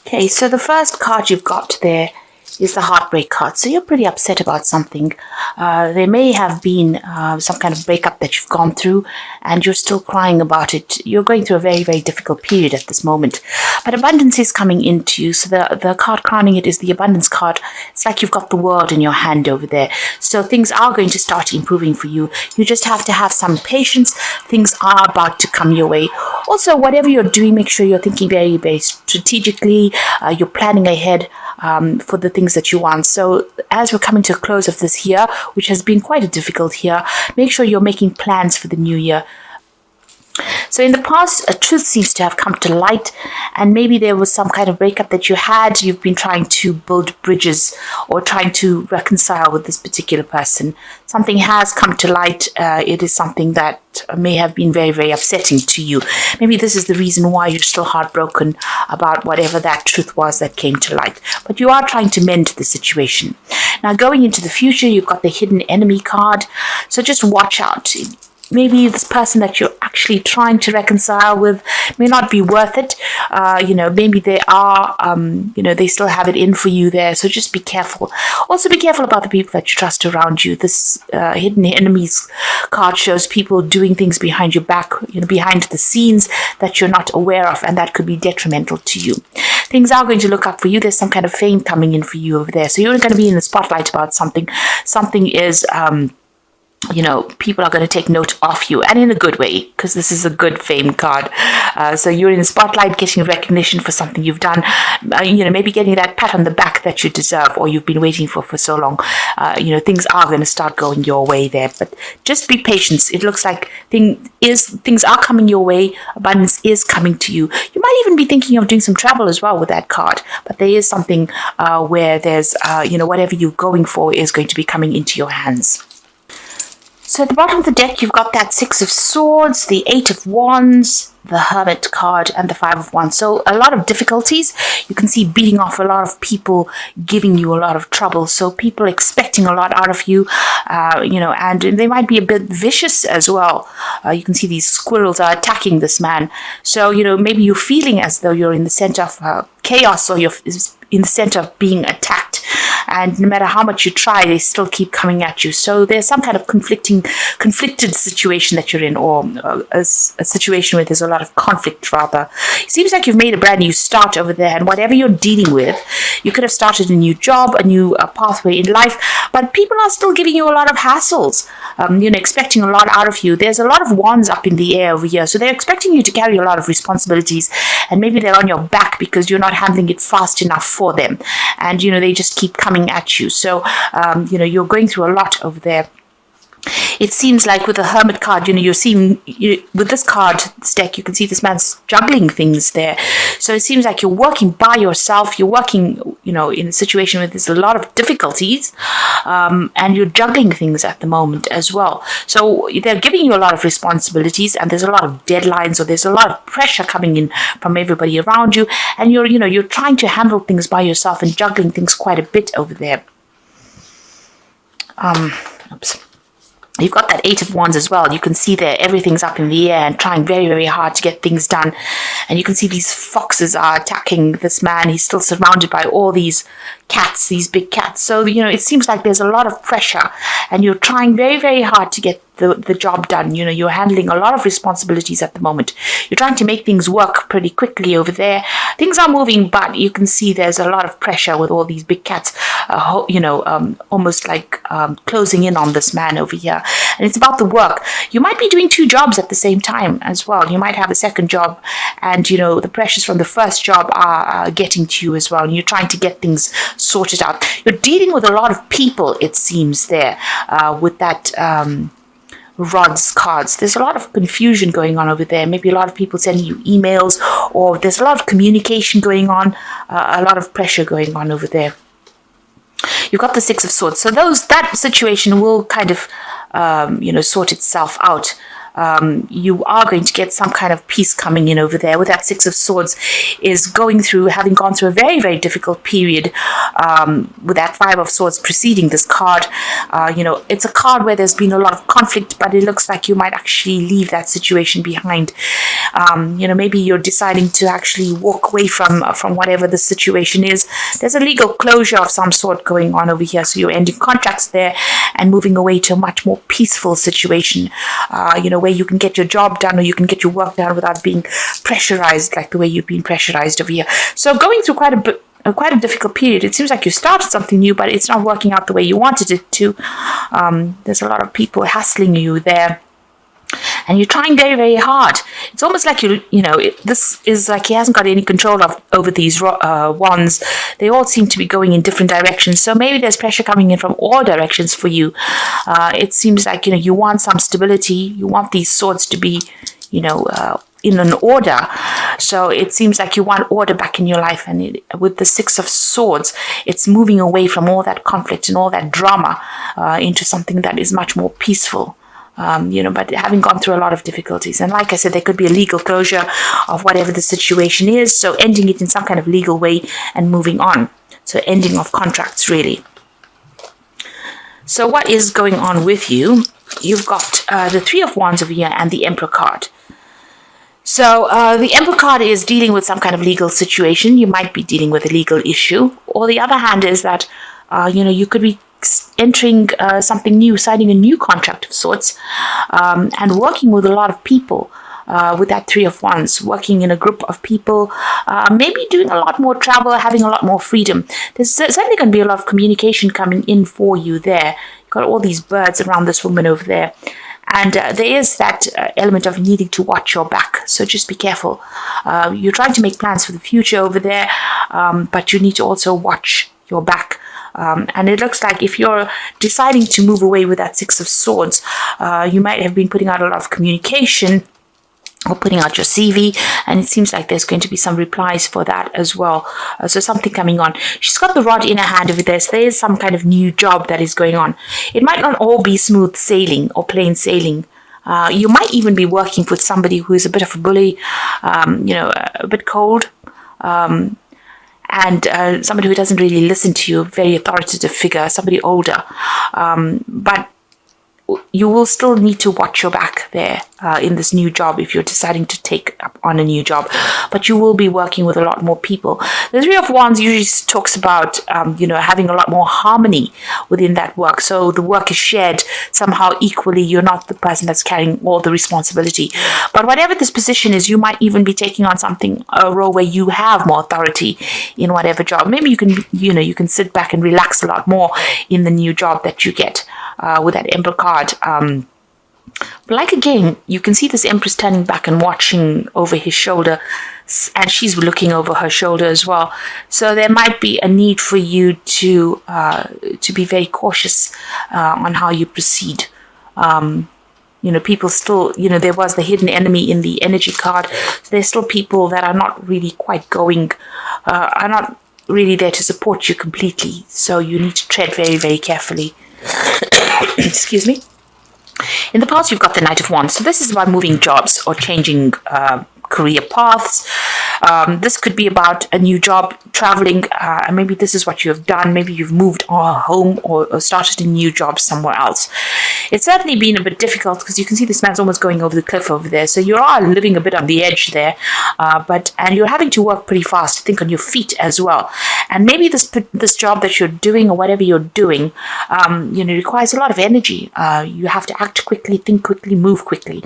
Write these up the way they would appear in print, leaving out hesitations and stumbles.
Okay, so the first card you've got there is the heartbreak card. So you're pretty upset about something. There may have been some kind of breakup that you've gone through and you're still crying about it. You're going through a very, very difficult period at this moment. But abundance is coming into you. So the card crowning it is the abundance card. It's like you've got the world in your hand over there. So things are going to start improving for you. You just have to have some patience. Things are about to come your way. Also, whatever you're doing, make sure you're thinking very, very strategically. You're planning ahead for the things that you want. So as we're coming to a close of this year, which has been quite a difficult year, make sure you're making plans for the new year. So in the past, a truth seems to have come to light, and maybe there was some kind of breakup that you had. You've been trying to build bridges or trying to reconcile with this particular person. Something has come to light. It is something that may have been very, very upsetting to you. Maybe this is the reason why you're still heartbroken about whatever that truth was that came to light. But you are trying to mend the situation. Now, going into the future, you've got the hidden enemy card. So just watch out. Maybe this person that you're actually trying to reconcile with may not be worth it. Maybe they are, they still have it in for you there. So just be careful. Also be careful about the people that you trust around you. This hidden enemies card shows people doing things behind your back, behind the scenes that you're not aware of, and that could be detrimental to you. Things are going to look up for you. There's some kind of fame coming in for you over there. So you're going to be in the spotlight about something. Something is... people are going to take note of you, and in a good way, because this is a good fame card. So you're in the spotlight, getting recognition for something you've done, maybe getting that pat on the back that you deserve or you've been waiting for so long. Things are going to start going your way there, but just be patient. It looks like things are coming your way. Abundance is coming to you. You might even be thinking of doing some travel as well with that card, but there is something where there's, whatever you're going for is going to be coming into your hands. So at the bottom of the deck, you've got that Six of Swords, the Eight of Wands, the Hermit card, and the Five of Wands. So a lot of difficulties. You can see beating off a lot of people, giving you a lot of trouble. So people expecting a lot out of you, and they might be a bit vicious as well. You can see these squirrels are attacking this man. So, maybe you're feeling as though you're in the center of chaos, or you're in the center of being attacked. And no matter how much you try, they still keep coming at you. So there's some kind of conflicted situation that you're in, or a situation where there's a lot of conflict, rather. It seems like you've made a brand new start over there, and whatever you're dealing with, you could have started a new job, a new pathway in life, but people are still giving you a lot of hassles, expecting a lot out of you. There's a lot of wands up in the air over here, so they're expecting you to carry a lot of responsibilities, and maybe they're on your back because you're not handling it fast enough for them, and they just keep coming at you. So you're going through a lot over there. It seems like with the Hermit card, you're seeing, with this card, this deck, you can see this man's juggling things there. So it seems like you're working by yourself. You're working, in a situation where there's a lot of difficulties, and you're juggling things at the moment as well. So they're giving you a lot of responsibilities, and there's a lot of deadlines, or there's a lot of pressure coming in from everybody around you, and you're trying to handle things by yourself and juggling things quite a bit over there. You've got that Eight of Wands as well. You can see there everything's up in the air and trying very, very hard to get things done. And you can see these foxes are attacking this man. He's still surrounded by all these cats, these big cats. So, it seems like there's a lot of pressure, and you're trying very, very hard to get the job done. You're handling a lot of responsibilities at the moment. You're trying to make things work pretty quickly over there. Things are moving, but you can see there's a lot of pressure with all these big cats, almost like closing in on this man over here. And it's about the work. You might be doing two jobs at the same time as well. You might have a second job, and the pressures from the first job are getting to you as well. And you're trying to get things sorted out. You're dealing with a lot of people, it seems, there with that rods cards. There's a lot of confusion going on over there. Maybe a lot of people sending you emails, or there's a lot of communication going on, a lot of pressure going on over there. You've got the Six of Swords. So that situation will kind of, sort itself out. you are going to get some kind of peace coming in over there. With that Six of Swords is having gone through a very, very difficult period, with that Five of Swords preceding this card. It's a card where there's been a lot of conflict, but it looks like you might actually leave that situation behind. Maybe you're deciding to actually walk away from whatever the situation is. There's a legal closure of some sort going on over here, so you're ending contracts there and moving away to a much more peaceful situation, where you can get your job done or you can get your work done without being pressurized like the way you've been pressurized over here. So going through quite a difficult period. It seems like you started something new, but it's not working out the way you wanted it to. There's a lot of people hassling you there, and you're trying very, very hard. It's almost like this is like he hasn't got any control over these wands. They all seem to be going in different directions. So maybe there's pressure coming in from all directions for you. It seems like you want some stability. You want these swords to be, in an order. So it seems like you want order back in your life, and with the Six of Swords, it's moving away from all that conflict and all that drama into something that is much more peaceful. But having gone through a lot of difficulties. And like I said, there could be a legal closure of whatever the situation is, so ending it in some kind of legal way and moving on. So ending of contracts, really. So what is going on with you? You've got the Three of Wands over here and the Emperor card. So the Emperor card is dealing with some kind of legal situation. You might be dealing with a legal issue. Or the other hand is that, you could be entering something new, signing a new contract of sorts, and working with a lot of people. With that Three of Wands, working in a group of people, maybe doing a lot more travel, having a lot more freedom. There's certainly going to be a lot of communication coming in for you there. You've got all these birds around this woman over there. And there is that element of needing to watch your back. So just be careful. You're trying to make plans for the future over there, but you need to also watch your back. And it looks like if you're deciding to move away with that Six of Swords, you might have been putting out a lot of communication or putting out your CV, and it seems like there's going to be some replies for that as well. So something coming on. She's got the rod in her hand over there, so there is some kind of new job that is going on. It might not all be smooth sailing or plain sailing. You might even be working with somebody who is a bit of a bully, a bit cold, and somebody who doesn't really listen to you, a very authoritative figure, somebody older. But you will still need to watch your back there in this new job if you're deciding to take up on a new job. But you will be working with a lot more people. The Three of Wands usually talks about, having a lot more harmony within that work. So the work is shared somehow equally. You're not the person that's carrying all the responsibility. But whatever this position is, you might even be taking on a role where you have more authority in whatever job. Maybe you can sit back and relax a lot more in the new job that you get. With that Emperor card. But like again, you can see this Empress turning back and watching over his shoulder, and she's looking over her shoulder as well. So there might be a need for you to be very cautious on how you proceed. People still, there was the hidden enemy in the energy card. So there's still people that are not really quite are not really there to support you completely. So you need to tread very, very carefully. Excuse me. In the past, you've got the Knight of Wands. So this is about moving jobs or changing career paths. This could be about a new job, traveling, and maybe this is what you have done. Maybe you've moved home or started a new job somewhere else. It's certainly been a bit difficult because you can see this man's almost going over the cliff over there. So you are living a bit on the edge there, and you're having to work pretty fast, think on your feet as well. And maybe this job that you're doing or whatever you're doing, requires a lot of energy. You have to act quickly, think quickly, move quickly.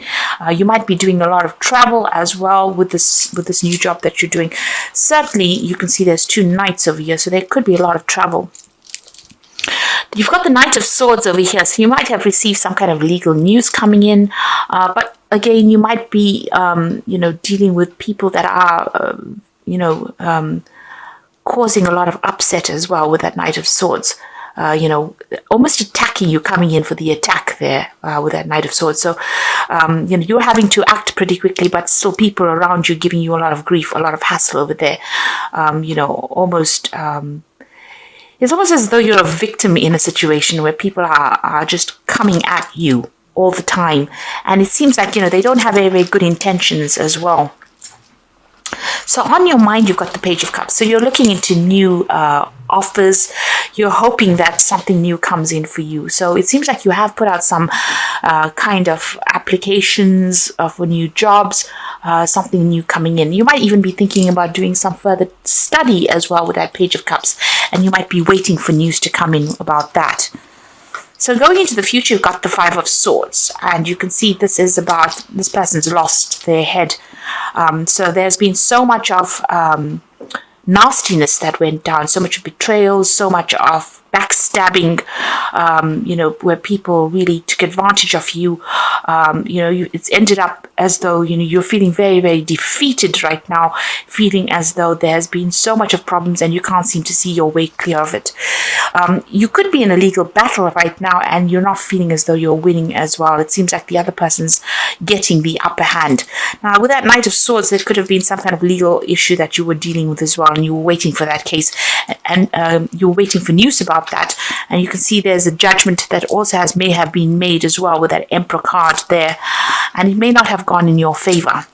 You might be doing a lot of travel as well with this new job that you're doing. Certainly, you can see there's two knights over here, so there could be a lot of travel. You've got the Knight of Swords over here, so you might have received some kind of legal news coming in, but again, you might be, dealing with people that are, causing a lot of upset as well with that Knight of Swords. Almost attacking you, coming in for the attack there with that Knight of Swords. So, you're having to act pretty quickly, but still people around you giving you a lot of grief, a lot of hassle over there. It's almost as though you're a victim in a situation where people are just coming at you all the time. And it seems like, they don't have very, very good intentions as well. So on your mind, you've got the Page of Cups. So you're looking into new offers. You're hoping that something new comes in for you. So it seems like you have put out some kind of applications for new jobs, something new coming in. You might even be thinking about doing some further study as well with that Page of Cups. And you might be waiting for news to come in about that. So going into the future, you've got the Five of Swords, and you can see this is about this person's lost their head. So there's been so much of nastiness that went down, so much of betrayal, so much of backstabbing, where people really took advantage of you. It's ended up as though, you're feeling very, very defeated right now, feeling as though there's been so much of problems and you can't seem to see your way clear of it. You could be in a legal battle right now and you're not feeling as though you're winning as well. It seems like the other person's getting the upper hand. Now, with that Knight of Swords, there could have been some kind of legal issue that you were dealing with as well, and you were waiting for that case, and you were waiting for news about that. And you can see there's a judgment that also may have been made as well with that Emperor card there, and it may not have gone in your favor.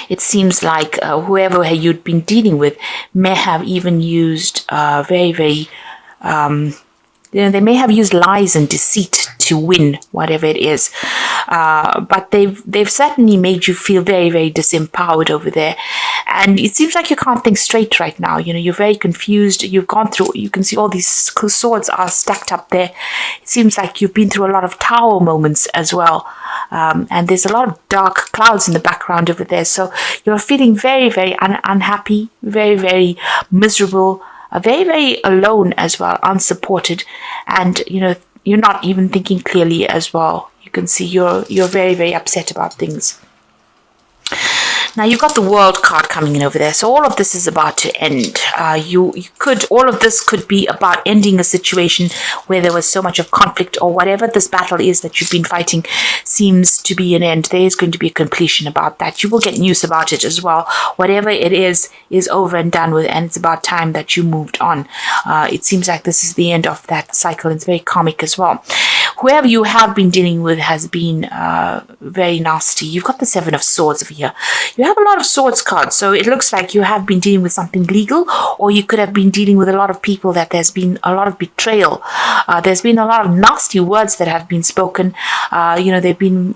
It seems like whoever you'd been dealing with may have even used very, very they may have used lies and deceit to win whatever it is, but they've certainly made you feel very, very disempowered over there, and it seems like you can't think straight right now. You're very confused. You've gone through, you can see all these swords are stacked up there. It seems like you've been through a lot of tower moments as well, and there's a lot of dark clouds in the background over there, so you're feeling very, very unhappy, very, very miserable, very, very alone as well, unsupported, and you're not even thinking clearly as well. You can see you're very, very upset about things. Now you've got the World card coming in over there, so all of this is about to end. All of this could be about ending a situation where there was so much of conflict, or whatever this battle is that you've been fighting seems to be an end. There is going to be a completion about that. You will get news about it as well. Whatever it is over and done with, and it's about time that you moved on. It seems like this is the end of that cycle. It's very karmic as well. Whoever you have been dealing with has been very nasty. You've got the Seven of Swords over here. You have a lot of swords cards, so it looks like you have been dealing with something legal, or you could have been dealing with a lot of people that there's been a lot of betrayal. There's been a lot of nasty words that have been spoken. They've been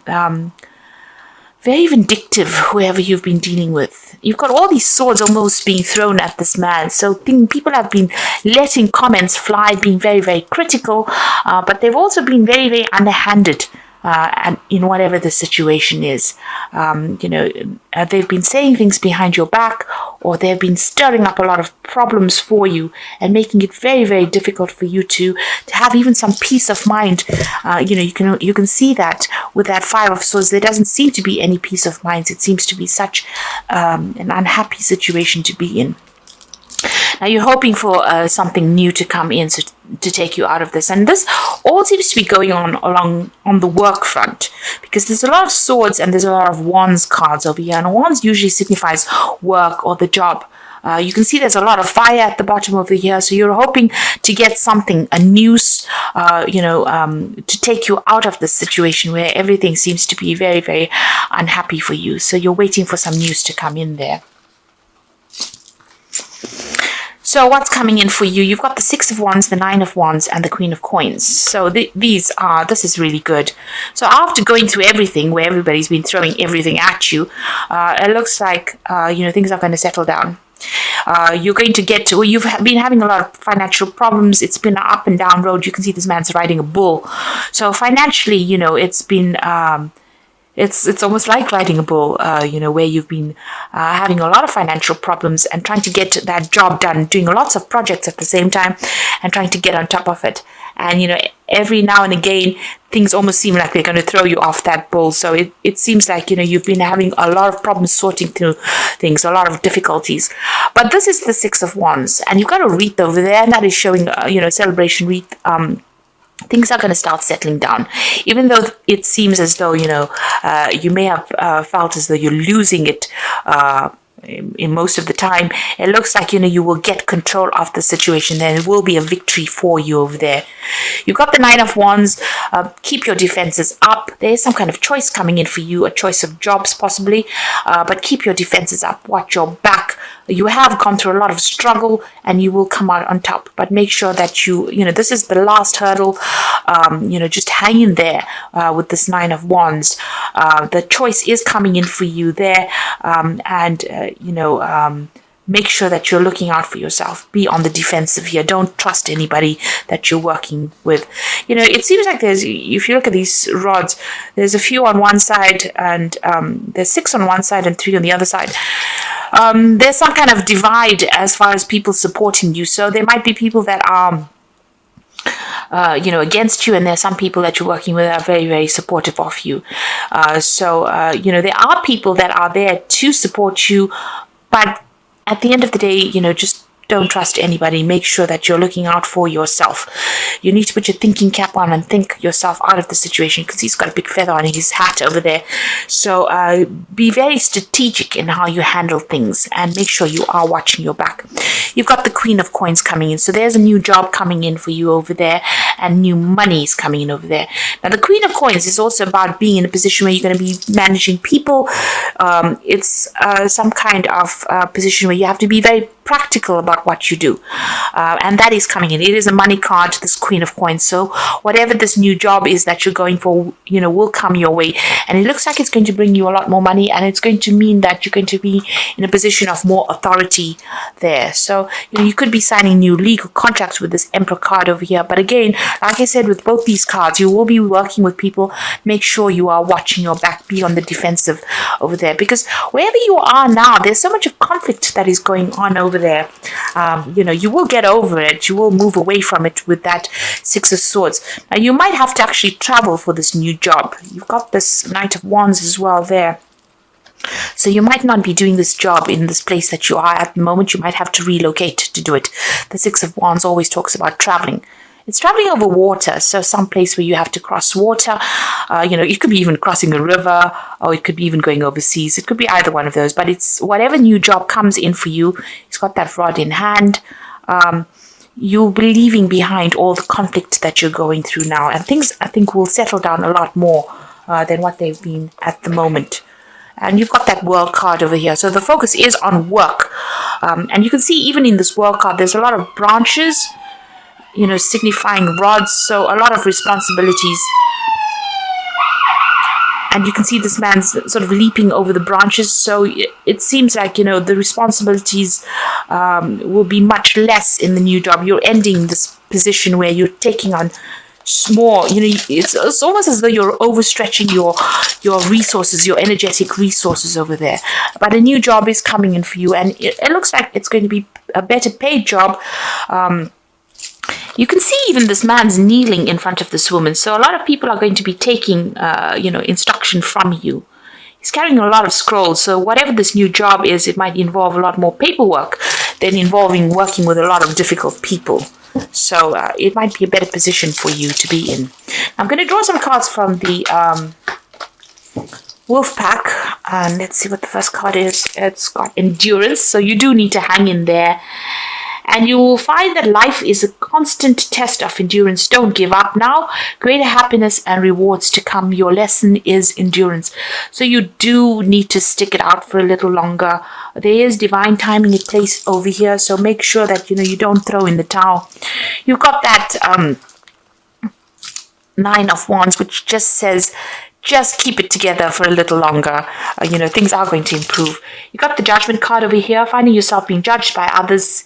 very vindictive, whoever you've been dealing with. You've got all these swords almost being thrown at this man. So people have been letting comments fly, being very, very critical, but they've also been very, very underhanded and in whatever the situation is. They've been saying things behind your back, or they've been stirring up a lot of problems for you and making it very, very difficult for you to have even some peace of mind. You can see that with that Five of Swords, there doesn't seem to be any peace of mind. It seems to be such an unhappy situation to be in. Now you're hoping for something new to come in to take you out of this, and this all seems to be going on the work front, because there's a lot of swords and there's a lot of wands cards over here, and wands usually signifies work or the job. You can see there's a lot of fire at the bottom over here, so you're hoping to get something, a news, to take you out of this situation where everything seems to be very, very unhappy for you. So you're waiting for some news to come in there. So what's coming in for you? You've got the Six of Wands, the Nine of Wands, and the Queen of Coins. So this is really good. So after going through everything, where everybody's been throwing everything at you, it looks like things are going to settle down. You're going to get to, you've been having a lot of financial problems. It's been an up and down road. You can see this man's riding a bull. So financially, it's been it's almost like riding a bull, where you've been having a lot of financial problems and trying to get that job done, doing lots of projects at the same time and trying to get on top of it. And, every now and again, things almost seem like they're going to throw you off that bull. So it seems like, you've been having a lot of problems sorting through things, a lot of difficulties. But this is the Six of Wands, and you've got a wreath over there, and that is showing, celebration wreath. Things are going to start settling down, even though it seems as though, you may have felt as though you're losing it in most of the time, it looks like, you will get control of the situation. There will be a victory for you over there. You've got the Nine of Wands. Keep your defenses up. There's some kind of choice coming in for you, a choice of jobs possibly, but keep your defenses up. Watch your back. You have gone through a lot of struggle and you will come out on top, but make sure that this is the last hurdle. Just hang in there with this Nine of Wands. The choice is coming in for you there, make sure that you're looking out for yourself. Be on the defensive here. Don't trust anybody that you're working with. It seems like if you look at these rods, there's a few on one side and there's 6 on one side and 3 on the other side. There's some kind of divide as far as people supporting you. So there might be people that are against you, and there's some people that you're working with that are very, very supportive of you. There are people that are there to support you, but at the end of the day, just don't trust anybody. Make sure that you're looking out for yourself. You need to put your thinking cap on and think yourself out of the situation, because he's got a big feather on his hat over there. So be very strategic in how you handle things and make sure you are watching your back. You've got the Queen of Coins coming in. So there's a new job coming in for you over there, and new money is coming in over there. Now, the Queen of Coins is also about being in a position where you're going to be managing people. It's some kind of position where you have to be very practical about what you do, and that is coming in. It is a money card, this Queen of Coins. So whatever this new job is that you're going for, will come your way, and it looks like it's going to bring you a lot more money, and it's going to mean that you're going to be in a position of more authority there. So you could be signing new legal contracts with this Emperor card over here. But again, like I said, with both these cards, you will be working with people. Make sure you are watching your back. Be on the defensive over there, because wherever you are now, there's so much of conflict that is going on over there. You will get over it. You will move away from it with that Six of Swords. Now, you might have to actually travel for this new job. You've got this Knight of Wands as well there. So you might not be doing this job in this place that you are at the moment. You might have to relocate to do it. The Six of Wands always talks about traveling. It's traveling over water, so some place where you have to cross water. It could be even crossing a river, or it could be even going overseas. It could be either one of those, but it's whatever new job comes in for you. It's got that rod in hand. You'll be leaving behind all the conflict that you're going through now, and things, I think, will settle down a lot more than what they've been at the moment. And you've got that World card over here. So the focus is on work. And you can see even in this World card, there's a lot of branches, signifying rods. So a lot of responsibilities. And you can see this man's sort of leaping over the branches. So it seems like, the responsibilities will be much less in the new job. You're ending this position where you're taking on more, it's almost as though you're overstretching your resources, your energetic resources over there. But a new job is coming in for you, and it looks like it's going to be a better paid job. You can see even this man's kneeling in front of this woman. So a lot of people are going to be taking, instruction from you. He's carrying a lot of scrolls. So whatever this new job is, it might involve a lot more paperwork than involving working with a lot of difficult people. So it might be a better position for you to be in. I'm going to draw some cards from the Wolf Pack. And let's see what the first card is. It's got endurance. So you do need to hang in there. And you will find that life is a constant test of endurance. Don't give up now. Greater happiness and rewards to come. Your lesson is endurance. So you do need to stick it out for a little longer. There is divine timing in place over here. So make sure that, you don't throw in the towel. You've got that Nine of Wands, which just says, just keep it together for a little longer. Things are going to improve. You got the Judgment card over here. Finding yourself being judged by others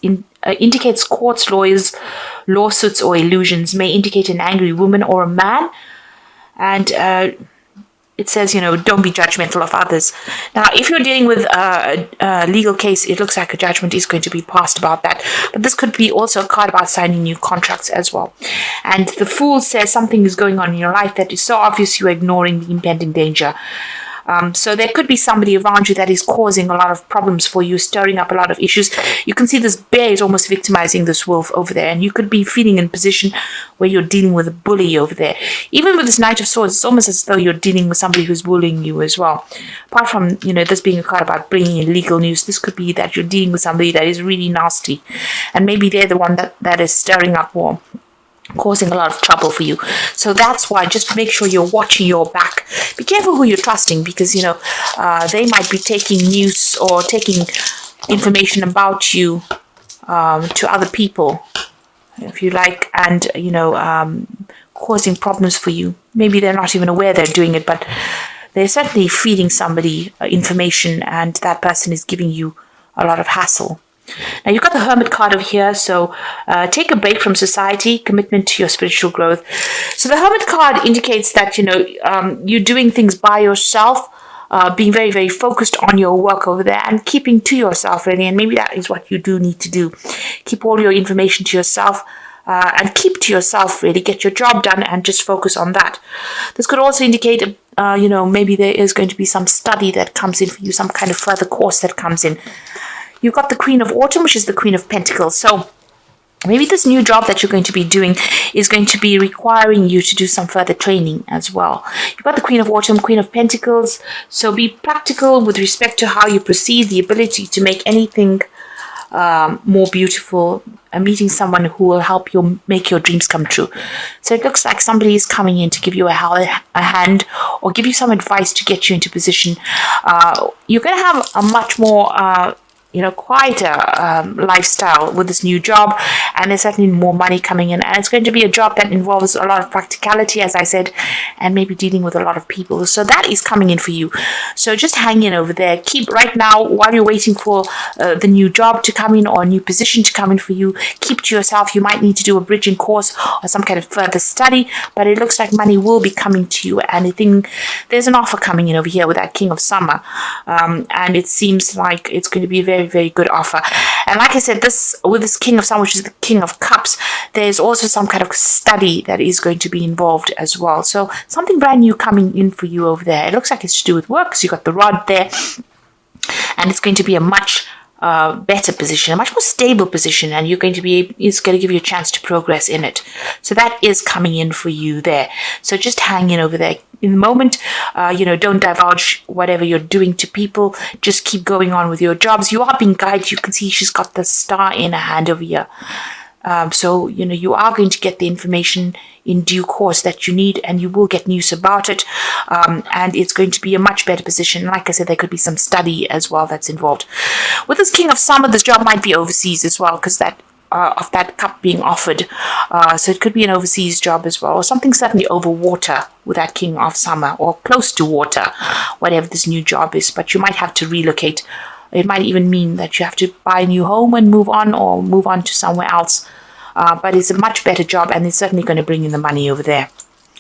indicates courts, lawyers, lawsuits, or illusions. May indicate an angry woman or a man. And it says, don't be judgmental of others. Now, if you're dealing with a legal case, it looks like a judgment is going to be passed about that. But this could be also a card about signing new contracts as well. And the Fool says something is going on in your life that is so obvious you're ignoring the impending danger. So there could be somebody around you that is causing a lot of problems for you, stirring up a lot of issues. You can see this bear is almost victimizing this wolf over there, and you could be feeling in a position where you're dealing with a bully over there. Even with this Knight of Swords, it's almost as though you're dealing with somebody who's bullying you as well. Apart from, this being a card about bringing in legal news, this could be that you're dealing with somebody that is really nasty, and maybe they're the one that is stirring up war, causing a lot of trouble for you. So that's why just make sure you're watching your back. Be careful who you're trusting, because they might be taking news or taking information about you to other people, if you like, and causing problems for you. Maybe they're not even aware they're doing it, but they're certainly feeding somebody information, and that person is giving you a lot of hassle. Now, you've got the Hermit card over here, so take a break from society, commitment to your spiritual growth. So the Hermit card indicates that, you're doing things by yourself, being very, very focused on your work over there and keeping to yourself, really. And maybe that is what you do need to do. Keep all your information to yourself. And keep to yourself, really. Get your job done and just focus on that. This could also indicate, maybe there is going to be some study that comes in for you, some kind of further course that comes in. You've got the Queen of Autumn, which is the Queen of Pentacles. So maybe this new job that you're going to be doing is going to be requiring you to do some further training as well. You've got the Queen of Autumn, Queen of Pentacles. So be practical with respect to how you proceed, the ability to make anything more beautiful, and meeting someone who will help you make your dreams come true. So it looks like somebody is coming in to give you a hand or give you some advice to get you into position. You're going to have a much more quieter lifestyle with this new job, and there's certainly more money coming in, and it's going to be a job that involves a lot of practicality, as I said, and maybe dealing with a lot of people. So that is coming in for you. So just hang in over there. Keep right now, while you're waiting for the new job to come in or a new position to come in for you, keep to yourself. You might need to do a bridging course or some kind of further study, but it looks like money will be coming to you, and I think there's an offer coming in over here with that King of Summer, and it seems like it's going to be a very, very good offer. And like I said, with this King of Summer, which is the King of Cups, there's also some kind of study that is going to be involved as well. So something brand new coming in for you over there. It looks like it's to do with work, because you've got the rod there, and it's going to be a much better position, a much more stable position, and it's going to give you a chance to progress in it. So that is coming in for you there. So just hang in over there. In the moment, don't divulge whatever you're doing to people. Just keep going on with your jobs. You are being guided. You can see she's got the star in her hand over here. So you are going to get the information in due course that you need, and you will get news about it. And it's going to be a much better position. Like I said, there could be some study as well that's involved. With this King of Summer, this job might be overseas as well, because of that cup being offered. So it could be an overseas job as well, or something certainly over water with that King of Summer, or close to water, whatever this new job is. But you might have to relocate. It might even mean that you have to buy a new home and move on, or move on to somewhere else. But it's a much better job, and it's certainly going to bring in the money over there.